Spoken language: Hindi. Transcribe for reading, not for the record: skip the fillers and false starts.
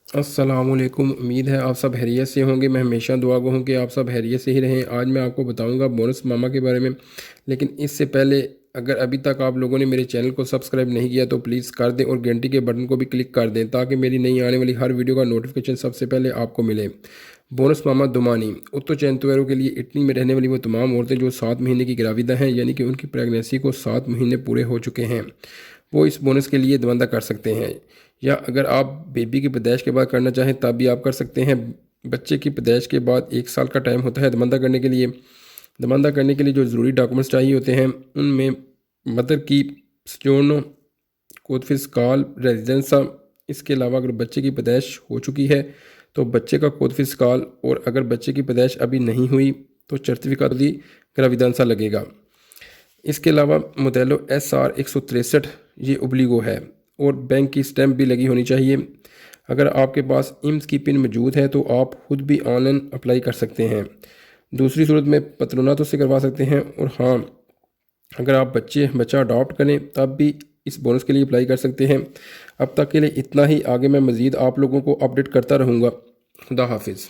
अस्सलामुअलैकुम। उम्मीद है आप सब खैरियत से होंगे। मैं हमेशा दुआ गो हूँ कि आप सब खैरियत से ही रहें। आज मैं आपको बताऊंगा बोनस मामा के बारे में, लेकिन इससे पहले अगर अभी तक आप लोगों ने मेरे चैनल को सब्सक्राइब नहीं किया तो प्लीज़ कर दें और घंटी के बटन को भी क्लिक कर दें ताकि मेरी नई आने वाली हर वीडियो का नोटिफिकेशन सबसे पहले आपको मिले। बोनस मामा दुमानी उत्तो चैनतुएरों के लिए इटली में रहने वाली वो तमाम औरतें जो 7 महीने की ग्राविदा हैं, यानी कि उनकी प्रेगनेंसी को 7 महीने पूरे हो चुके हैं, वो इस बोनस के लिए दवंदा कर सकते हैं। या अगर आप बेबी की पैदाइश के बाद करना चाहें तब भी आप कर सकते हैं। बच्चे की पैदाइश के बाद 1 साल का टाइम होता है दमंदा करने के लिए। दमंदा करने के लिए जो ज़रूरी डॉक्यूमेंट्स चाहिए होते हैं उनमें मदर की स्टोनो कोदफिस्काल रेजिडेंसा, इसके अलावा अगर बच्चे की पैदाइश हो चुकी है तो बच्चे का कोदफिस्काल, और अगर बच्चे की पैदाइश अभी नहीं हुई तो सर्टिफिकेट दी ग्राविदांसा लगेगा। इसके अलावा मोडेलो SR 163 ये उबलीगो है और बैंक की स्टैंप भी लगी होनी चाहिए। अगर आपके पास इम्स की पिन मौजूद है तो आप खुद भी ऑनलाइन अप्लाई कर सकते हैं। दूसरी सूरत में पत्रोनातों से करवा सकते हैं। और हाँ, अगर आप बच्चा अडॉप्ट करें तब भी इस बोनस के लिए अप्लाई कर सकते हैं। अब तक के लिए इतना ही। आगे मैं मज़ीद आप लोगों को अपडेट करता रहूँगा। खुदा हाफिज़।